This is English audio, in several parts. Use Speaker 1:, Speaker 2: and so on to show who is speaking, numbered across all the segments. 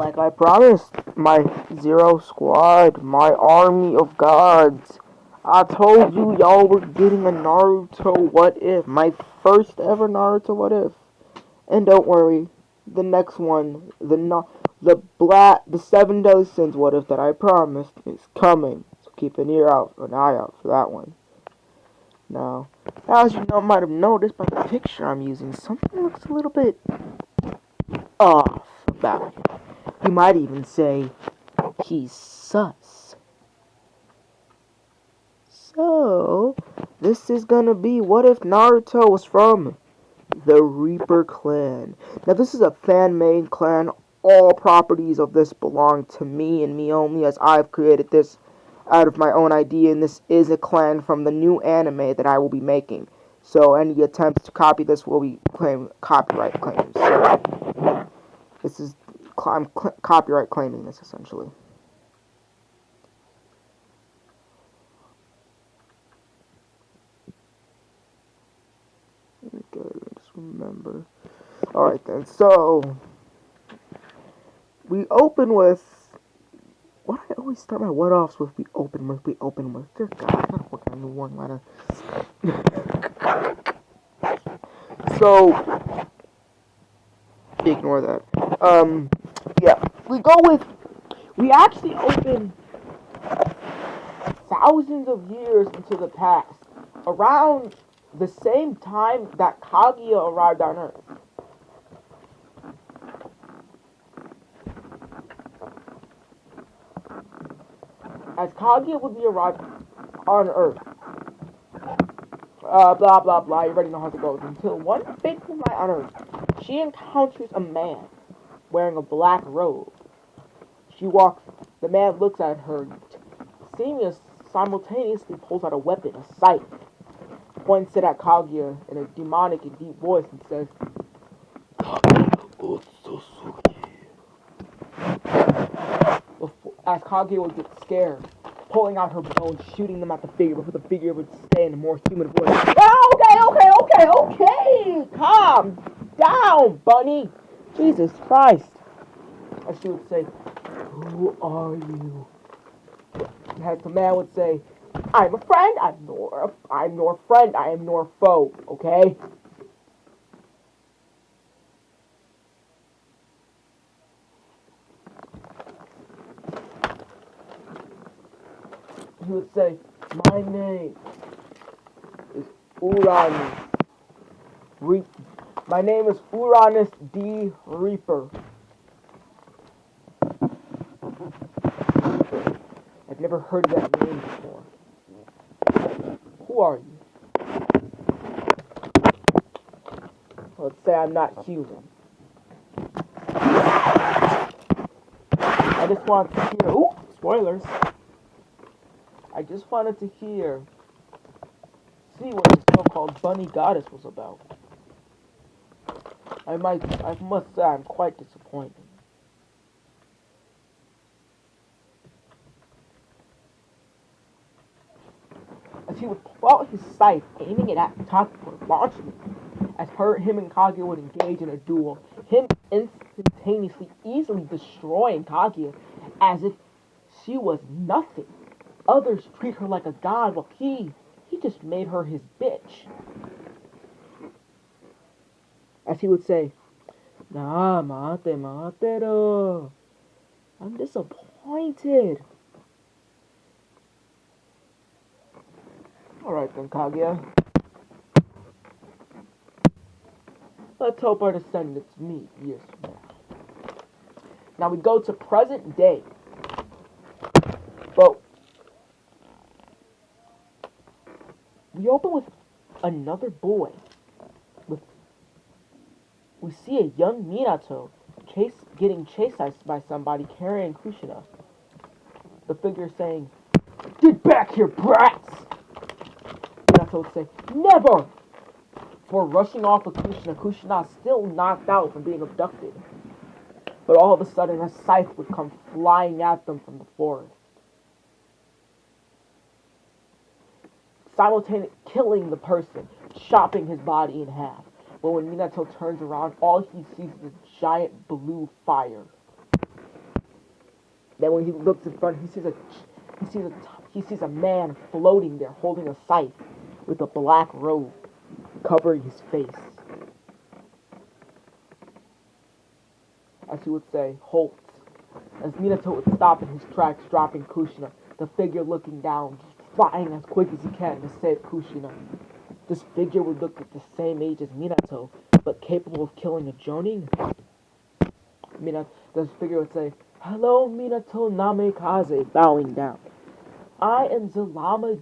Speaker 1: like I promised, my Zero Squad, my army of gods. I told you y'all were getting a Naruto What If, my first ever Naruto What If. And don't worry, the next one, the Seven Deadly Sins What If that I promised is coming. So keep an eye out for that one. Now, as you might have noticed by the picture I'm using, something looks a little bit off about it. You might even say he's sus. So, this is gonna be what if Naruto was from the Reaper clan. Now, this is a fan-made clan. All properties of this belong to me and me only, as I've created this out of my own idea, and this is a clan from the new anime that I will be making. So, any attempts to copy this will be copyright claims. So, I'm copyright claiming this, essentially. Okay, just remember. Alright then, so we open with what I always start my what-offs with. We open with. Dear God, I gotta work on a new one letter. So ignore that. Yeah, we actually open thousands of years into the past, around the same time that Kaguya arrived on Earth. As Kaguya would be arrived on Earth, blah blah blah, you already know how it goes. Until one fateful night on Earth, she encounters a man wearing a black robe. The man looks at her, seemingly simultaneously pulls out a weapon, a scythe, points it at Kaguya in a demonic and deep voice and says, as Kaguya would get scared, pulling out her bones, shooting them at the figure before the figure would say in a more human voice, okay, calm down, bunny. Jesus Christ. As she would say, who are you? As the man would say, I'm a friend, I'm nor friend, I am nor foe, okay? He would say, my name is Uranus. My name is Uranus D. Reaper. I've never heard of that name before. Who are you? Let's say I'm not human. I just wanted to hear. Ooh, spoilers. I just wanted to see what the so-called bunny goddess was about. I must say I'm quite disappointed. As he would pull out his scythe, aiming it at Kaguya, launching it. As him and Kaguya would engage in a duel, him instantaneously, easily destroying Kaguya as if she was nothing. Others treat her like a god, while he just made her his bitch. As he would say, nah, matero. I'm disappointed. Alright then, Kaguya. Let's hope our descendants meet years from now. Now we go to present day. But we open with another boy. We see a young Minato getting chased by somebody carrying Kushina. The figure saying, "Get back here, brats!" Minato would say, "Never!" For rushing off with Kushina. Kushina still knocked out from being abducted. But all of a sudden, a scythe would come flying at them from the forest, simultaneously killing the person, chopping his body in half. But when Minato turns around, all he sees is a giant blue fire. Then when he looks in front, he sees a man floating there, holding a scythe, with a black robe covering his face. As he would say, halt. As Minato would stop in his tracks, dropping Kushina, the figure looking down, flying as quick as he can to save Kushina. This figure would look like the same age as Minato, but capable of killing a Jonin. This figure would say, "Hello, Minato Namikaze," bowing down. I am Zalama.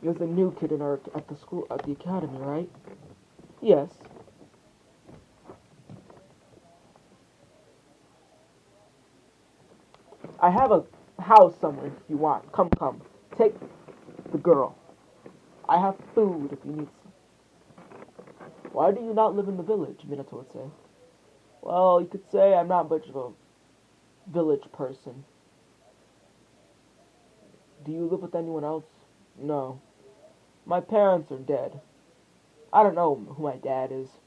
Speaker 1: You're the new kid at the school, at the academy, right? Yes. I have a house somewhere if you want. Come. Take the girl. I have food if you need some. Why do you not live in the village? Minato would say. Well, you could say I'm not much of a village person. Do you live with anyone else? No. My parents are dead. I don't know who my dad is.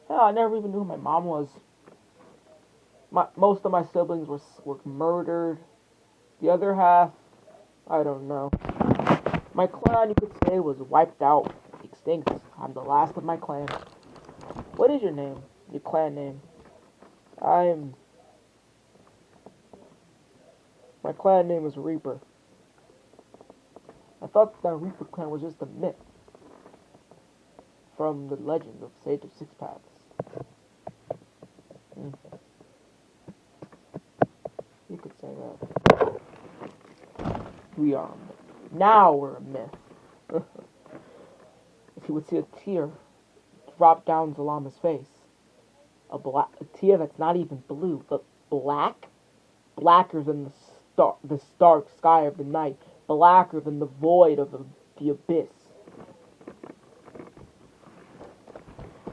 Speaker 1: Hell, I never even knew who my mom was. Most of my siblings were murdered. The other half, I don't know. My clan, you could say, was wiped out, extinct. I'm the last of my clan. What is your name? Your clan name? My clan name is Reaper. I thought that Reaper clan was just a myth from the legend of Sage of Six Paths. You could say that. We are a myth. Now we're a myth. If you would see a tear drop down Zalama's face, a tear that's not even blue, but blacker than the stark sky of the night, blacker than the void of the abyss.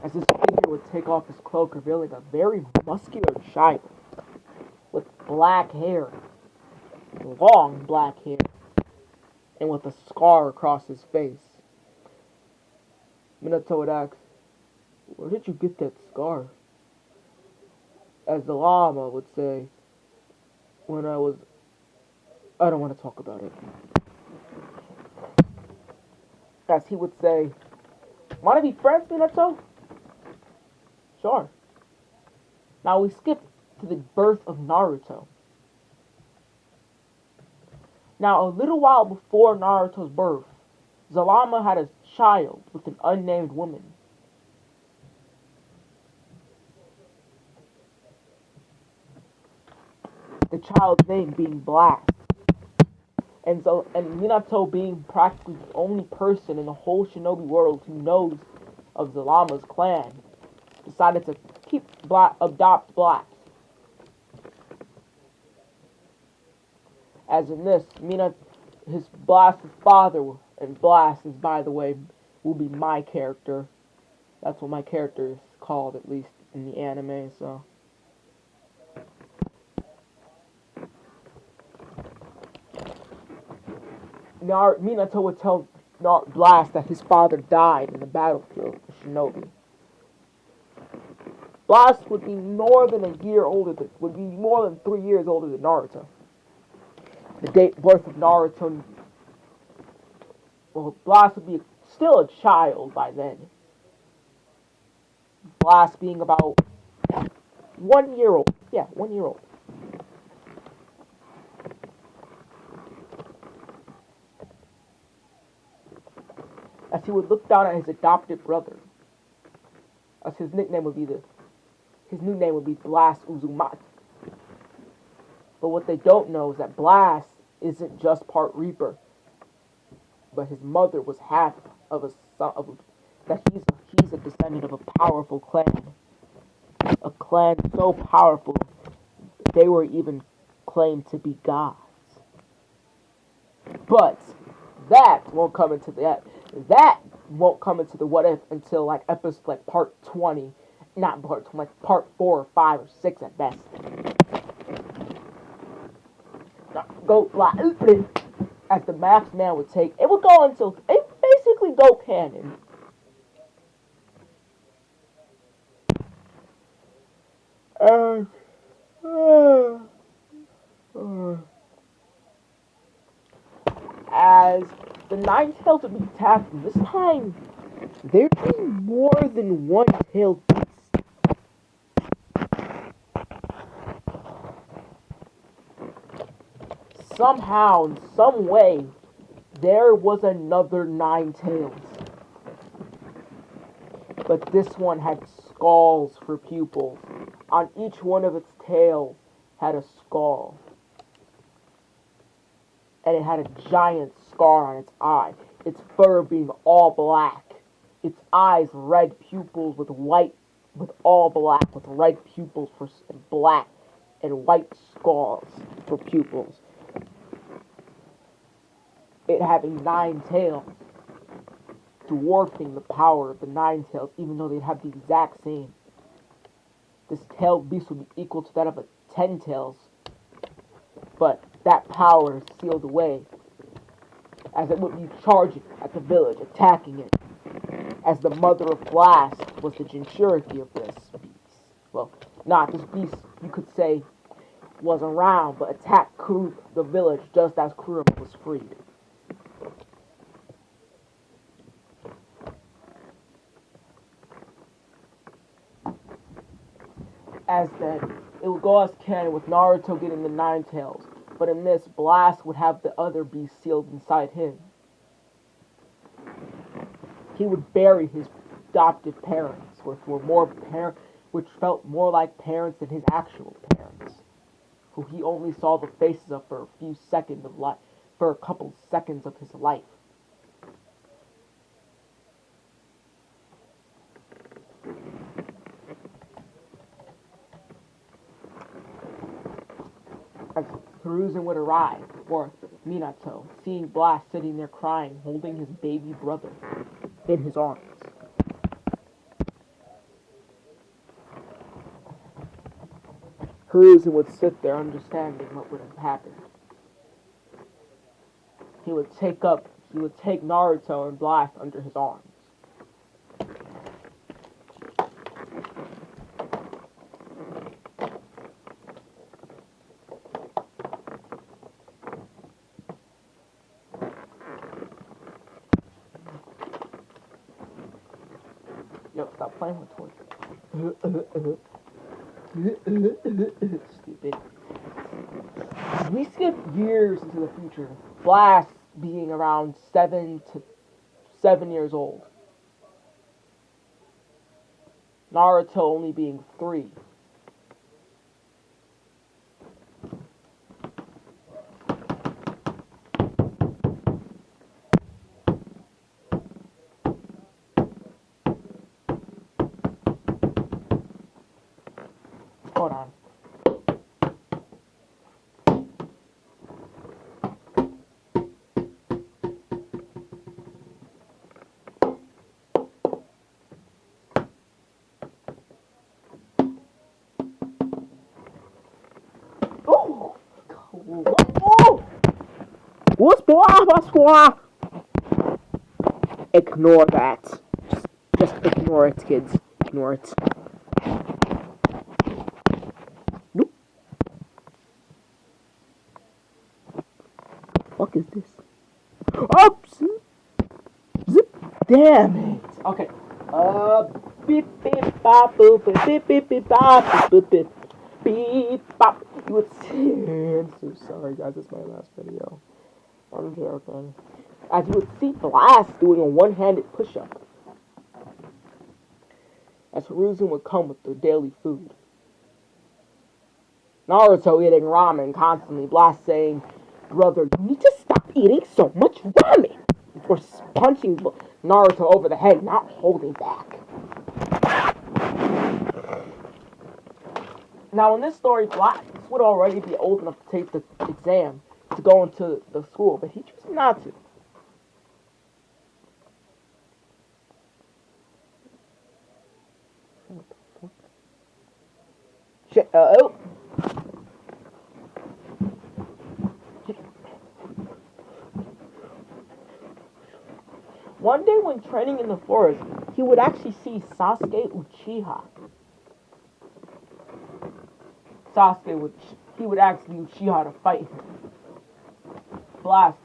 Speaker 1: As this figure would take off his cloak, revealing a very muscular child with black hair, long black hair, and with a scar across his face. Minato would ask, "Where did you get that scar?" As the llama would say, I don't want to talk about it. As he would say, "Want to be friends, Minato?" Sure. Now we skip to the birth of Naruto. Now, a little while before Naruto's birth, Zalama had a child with an unnamed woman. The child's name being Blast. And Minato being practically the only person in the whole shinobi world who knows of Zalama's clan, decided to adopt Blast. As in this, his Blast's father, and Blast is, by the way, will be my character. That's what my character is called, at least in the anime, so. Minato would tell Blast that his father died in the battlefield of Shinobi. Blast would be more than 3 years older than Naruto. The birth of Naruto, well, Blast would be still a child by then. Blast being about 1 year old. Yeah, 1 year old. As he would look down at his adopted brother, as his new name would be Blast Uzumaki. But what they don't know is that Blast isn't just part Reaper, but his mother was half of a son that he's a descendant of a powerful clan, a clan so powerful they were even claimed to be gods. But that won't come into the what if until like episode like part 20, not part 20, like part 4 or 5 or 6 at best. As the Max Man would take, it would go until it basically go canon. And as the nine tails would be attacking, this time there'd be more than one tailed beast. Somehow, in some way, there was another nine tails. But this one had skulls for pupils. On each one of its tails had a skull. And it had a giant scar on its eye, its fur being all black, its eyes red pupils with all black, with red pupils for black, and white scars for pupils. It having nine tails, dwarfing the power of the nine tails, even though they'd have the exact same. This tailed beast would be equal to that of a 10 tails, but that power is sealed away, as it would be charging at the village, attacking it, as the mother of Blast was the jinchuriki of this beast. Well, not this beast, you could say, was around, but attacked the village just as Kurama was freed. As then, it would go as canon with Naruto getting the nine tails, but in this, Blast would have the other beast sealed inside him. He would bury his adoptive parents, which felt more like parents than his actual parents, who he only saw the faces of for a couple seconds of his life. As Hiruzen would arrive, or Minato, seeing Blast sitting there crying, holding his baby brother in his arms. Hiruzen would sit there understanding what would have happened. He would take Naruto and Blast under his arms. Yo, stop playing with toys. Stupid. We skip years into the future. Blast being around 7 years old. Naruto only being 3. Hold on. Oh! Oh! What's Ignore that. Just ignore it, kids. Ignore it. Nope. What is this? Oops! Zip. Damn it. Okay. Beep beep bop boop beep beep beep bop boop beep beep bop. You would see. I'm so sorry, guys. It's my last video. I'm joking. As you would see Blast doing a one-handed push-up, as Hiruzen would come with their daily food. Naruto eating ramen constantly. Blast saying, "Brother, you need to stop eating so much ramen," before punching Naruto over the head, not holding back. Now, in this story, Blast would already be old enough to take the exam to go into the school, but he chose not to. Shit, oh. One day when training in the forest, he would actually see Sasuke Uchiha. Sasuke would ask Uchiha to fight him. Blast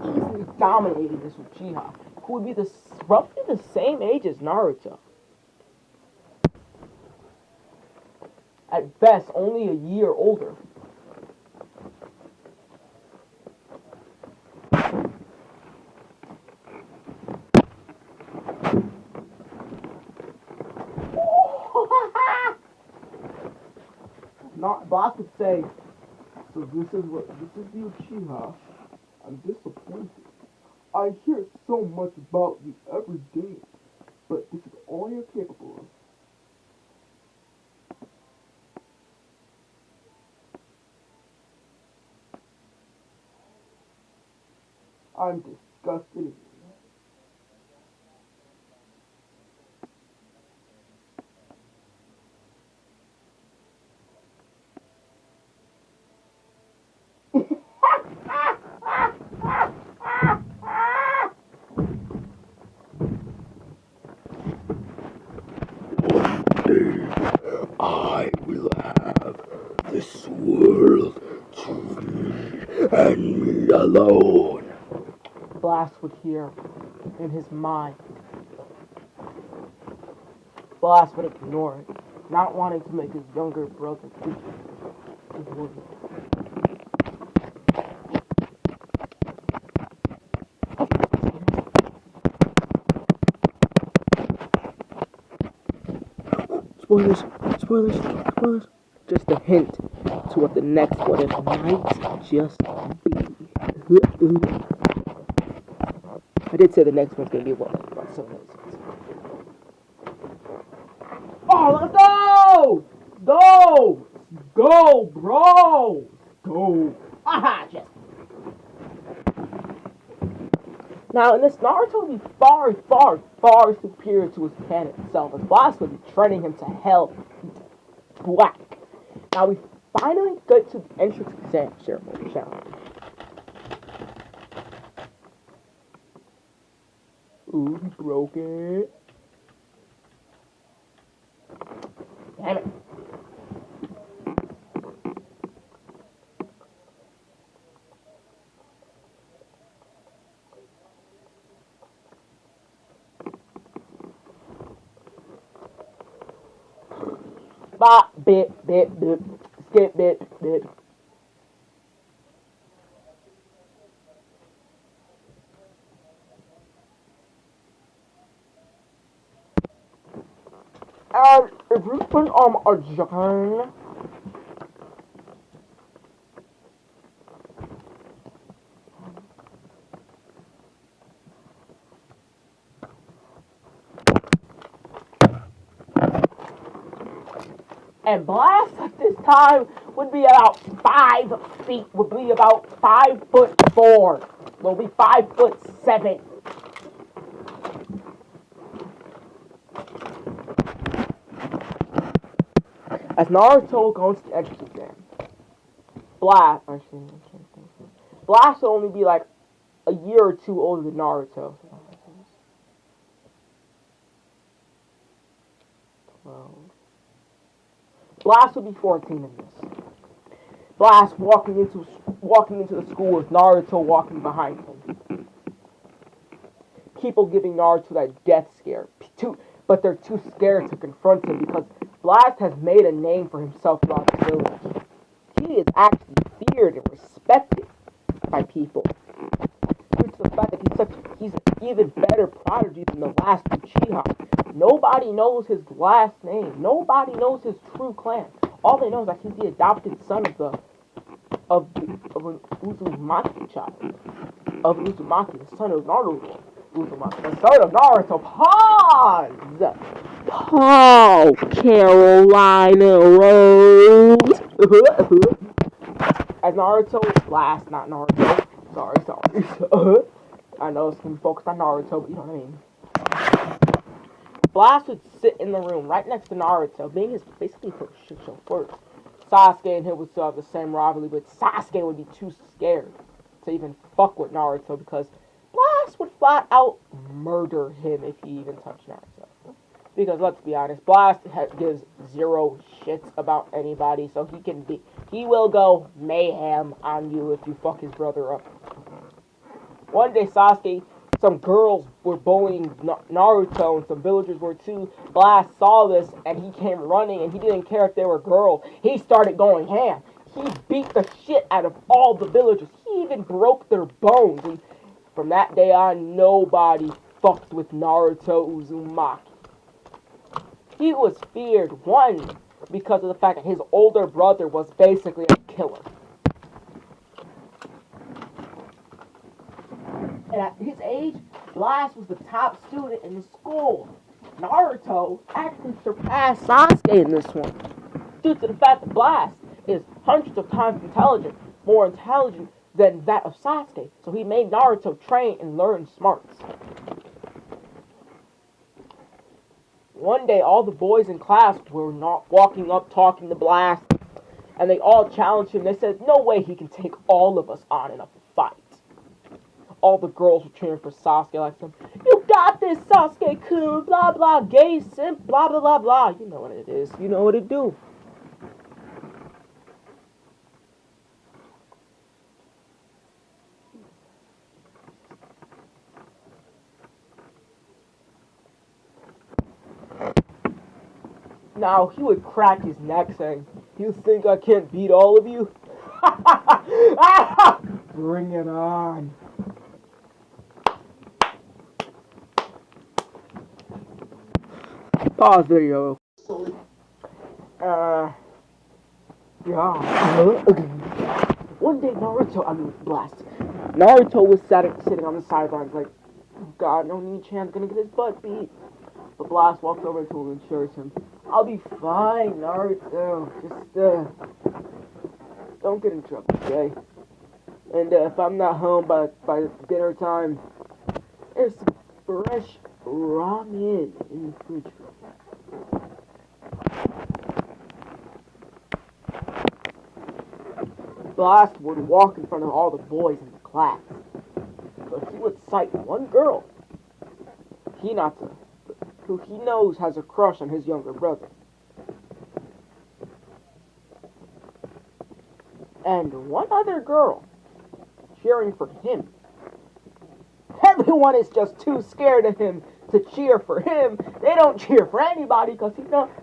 Speaker 1: easily dominated this Uchiha, who would be roughly the same age as Naruto. At best, only a year older. Not Boss would say, so this is the Uchiha. I'm disappointed. I hear so much about you every day, but this is all you're capable of. I'm disgusted. I will have this world to me and me alone. Blast would hear in his mind. Blast would ignore it, not wanting to make his younger brother think his world. Spoilers, spoilers, spoilers. Just a hint to what the next one might just be. I did say the next one's gonna be about 7 episodes. Oh, let's go! Go! Go, bro! Go! Aha, just. Now, in this, Naruto would be far, far, far superior to his canon itself, as Blast would be treading him to hell black. Now, we finally get to the entrance exam ceremony, shall we? Ooh, he broke it. Damn it. Bop, bit, bit, bit, skip, bit, bit. And if you put a giant and Blast at this time would be about 5 feet, would be about 5'4", will be 5'7". As Naruto goes to exit exam, Blast will only be like a year or two older than Naruto. 12. Blast will be 14 in this. Blast walking into the school with Naruto walking behind him. People giving Naruto that death scare, but they're too scared to confront him because Blast has made a name for himself throughout the village. He is actually feared and respected by people due to the fact that he's an even better prodigy than the last Uchiha. Nobody knows his last name. Nobody knows his true clan. All they know is that he's the adopted son of an Uzumaki child. Of Uzumaki, the son of Naruto. Uzumaki, the son of Naruto. Pause! Paul Carolina Rose. As Naruto last, not Naruto. Sorry. I know it's gonna be focused on Naruto, but you know what I mean. Blast would sit in the room right next to Naruto, being his basically his chauffeur. Sasuke and him would still have the same rivalry, but Sasuke would be too scared to even fuck with Naruto because Blast would flat out murder him if he even touched Naruto. Because let's be honest, Blast gives zero shits about anybody, so he will go mayhem on you if you fuck his brother up. One day, Sasuke, some girls were bullying Naruto, and some villagers were too. Blast saw this, and he came running, and he didn't care if they were girls. He started going ham. He beat the shit out of all the villagers. He even broke their bones. And from that day on, nobody fucked with Naruto Uzumaki. He was feared, one, because of the fact that his older brother was basically a killer. And at his age, Blast was the top student in the school. Naruto actually surpassed Sasuke in this one, due to the fact that Blast is hundreds of times more intelligent than that of Sasuke. So he made Naruto train and learn smarts. One day, all the boys in class were not walking up talking to Blast, and they all challenged him. They said, no way he can take all of us on in a fight. All the girls were cheering for Sasuke like some, you got this, Sasuke-kun, blah blah, gay simp, blah blah blah blah. You know what it is. You know what it do. Now, he would crack his neck saying, you think I can't beat all of you? Bring it on. Pause video. Yeah. One day, Naruto was sitting on the sidelines like, oh God, no Nichan's gonna get his butt beat. But Blast walks over to him and assures him, I'll be fine, Naruto. Just, don't get in trouble, okay? And, if I'm not home by dinner time, there's some fresh ramen in the fridge. Blast would walk in front of all the boys in the class, but he would cite one girl, Hinata, who he knows has a crush on his younger brother. And one other girl, cheering for him. Everyone is just too scared of him to cheer for him. They don't cheer for anybody because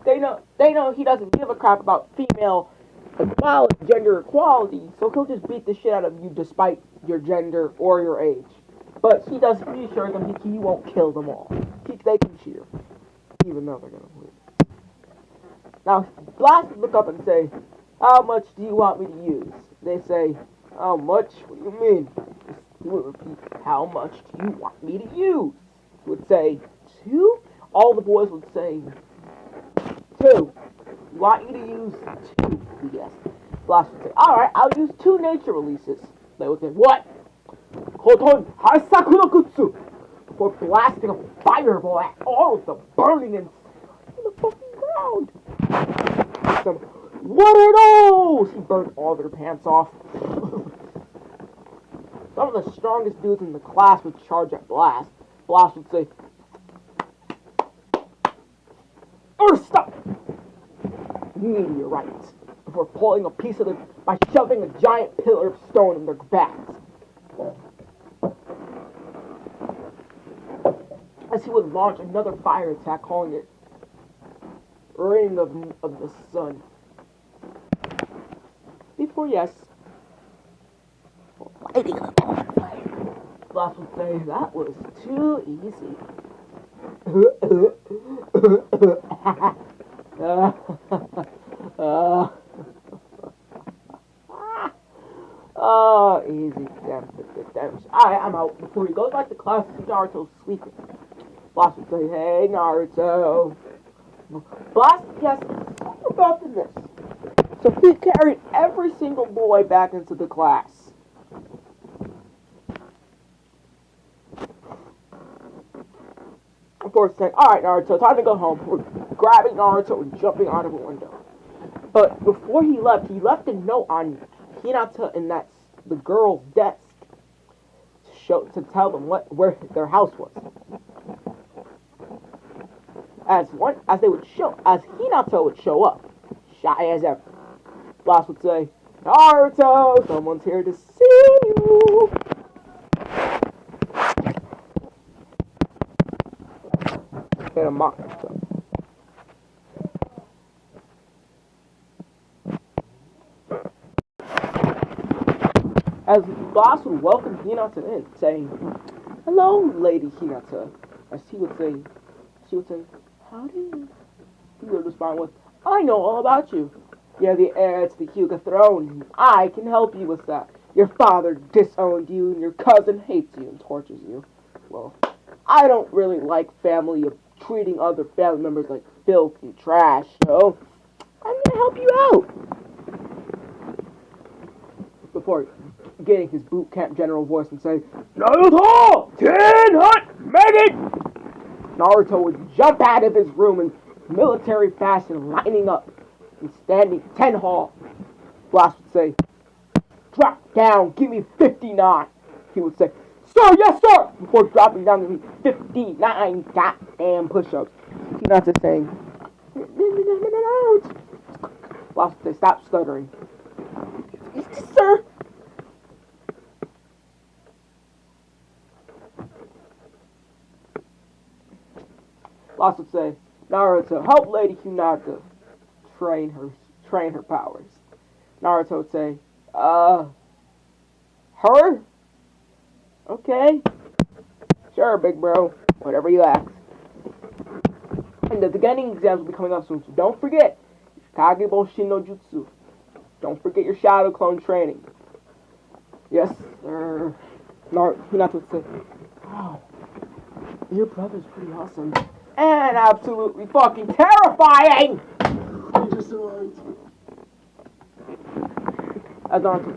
Speaker 1: they know he doesn't give a crap about female equality, gender equality. So he'll just beat the shit out of you despite your gender or your age. But he does reassure them he won't kill them all. They can cheer, even though they're gonna win. Now, Blast would look up and say, how much do you want me to use? They say, how much? What do you mean? He would repeat, how much do you want me to use? He would say, 2? All the boys would say, 2. You want you to use 2? Yes. Blast would say, alright, I'll use 2 nature releases. They would say, what? Koton Hasakura for blasting a fireball at all of them, burning in the fucking ground. Some, what are those? He burned all their pants off. Some of the strongest dudes in the class would charge at Blast. Blast would say, stop! Meteorites. Before pulling a piece of by shoving a giant pillar of stone in their backs. As he would launch another fire attack, calling it Ring of the Sun. Before, yes, lighting up on fire. Blast would say, that was too easy. Easy. Damn. Alright, I'm out. Before he goes back to class, Naruto's sleeping. Blast would say, hey, Naruto. Blast, yes, about this. So he carried every single boy back into the class. Of course, saying, alright, Naruto, time to go home. We're grabbing Naruto and jumping out of a window. But before he left a note on Hinata and the girl's desk to tell them where their house was. As Hinata would show up, shy as ever. Blast would say, Naruto, someone's here to see you. Hit a mock himself. As Blast would welcome Hinata in, saying, Hello, Lady Hinata. As she would say, How do you? He would respond with, I know all about you. You're the heir to the Hyuga throne, and I can help you with that. Your father disowned you, and your cousin hates you and tortures you. Well, I don't really like family of treating other family members like filth and trash, so I'm gonna help you out. Before getting his boot camp general voice and saying, Naruto! 10 hut! Make it! Naruto would jump out of his room in military fashion, lining up and standing 10 hall. Blast would say, Drop down, give me 59. He would say, Sir, yes, sir! Before dropping down to me 59 goddamn push-ups. He's not just saying, Blast would say, Stop stuttering. Sir! Blast would say, Naruto, help Lady Hinata train her powers. Naruto would say, her? Okay. Sure, big bro. Whatever you ask. And the beginning exams will be coming up soon, so don't forget Kage Boshin no Jutsu. Don't forget your Shadow Clone training. Yes, sir. Hinata would say, wow, your brother's pretty awesome. And absolutely fucking terrifying! Just as Naruto would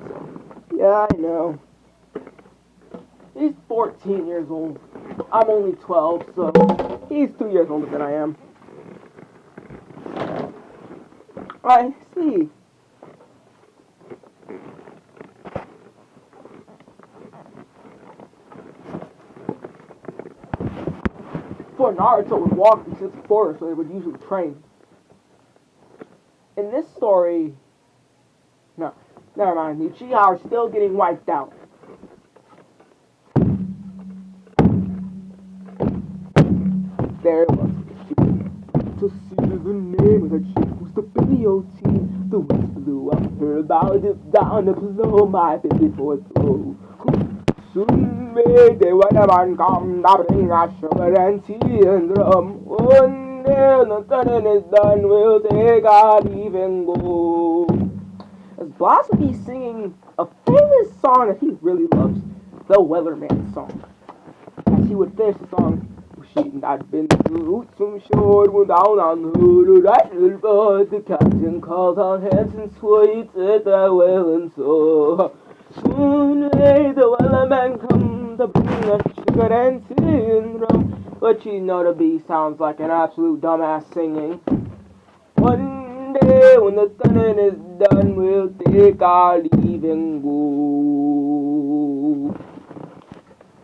Speaker 1: say, yeah, I know. He's 14 years old. I'm only 12, so he's 2 years older than I am. I see. Before Naruto would walk into the forest where they would usually train. In this story, no, never mind. The Uchiha are still getting wiped out. There it was. To see the name of the chick who's the video team. The winds blew up, heard about it down to blow my baby for it blow. Soon may the weatherman come, to bring us sugar and tea and rum. One day the turning is done, we'll take our leave and go. As Blast would be singing a famous song that he really loves, the Weatherman song. As he would finish the song, she'd not been through some short one down on the right but the captain calls on hands and sweets at the well and so soon may the weatherman come to bring us sugar and tea and rum. But you know the bee sounds like an absolute dumbass singing. One day when the thunder is done, we'll take our leave and go.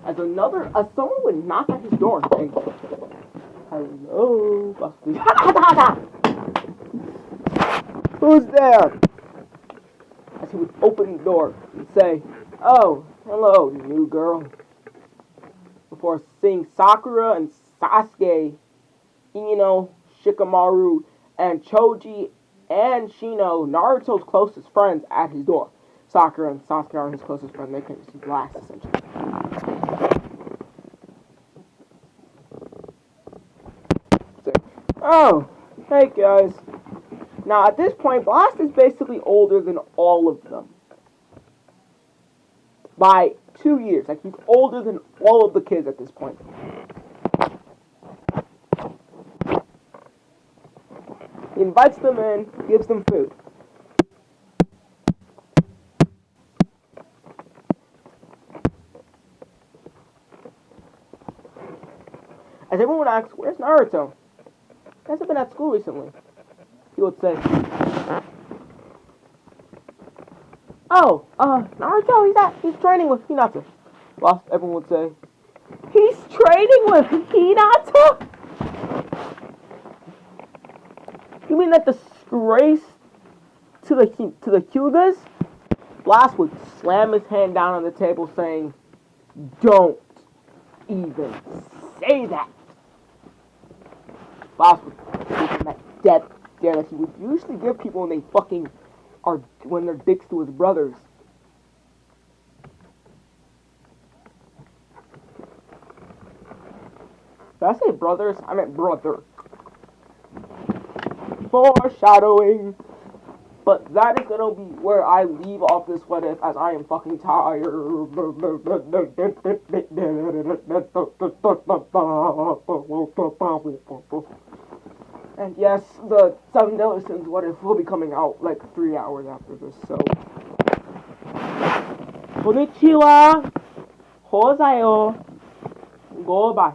Speaker 1: As someone would knock at his door and say, hello, Busty. Who's there? As he would open the door and say, oh, hello, new girl. Before seeing Sakura and Sasuke, Ino, Shikamaru, and Choji and Shino, Naruto's closest friends, at his door. Sakura and Sasuke are his closest friends. They can just blast, essentially. Oh, hey guys. Now at this point, Blast is basically older than all of them. By 2 years. Like, he's older than all of the kids at this point. He invites them in, gives them food. As everyone asks, where's Naruto? He hasn't been at school recently. He would say, oh, Naruto, he's training with Hinata. Whilst everyone would say, he's training with Hinata? You mean that disgrace to the Hyugas? Blast would slam his hand down on the table, saying, "Don't even say that." Blast would give him that death stare that he would usually give people when they fucking are when they're dicks to his brothers. Did I say brothers? I meant brother. Foreshadowing. But that is gonna be where I leave off this what if, as I am fucking tired. And yes, the 7 Sins what if will be coming out like 3 hours after this, so. Konnichiwa. Hozayo. Goodbye.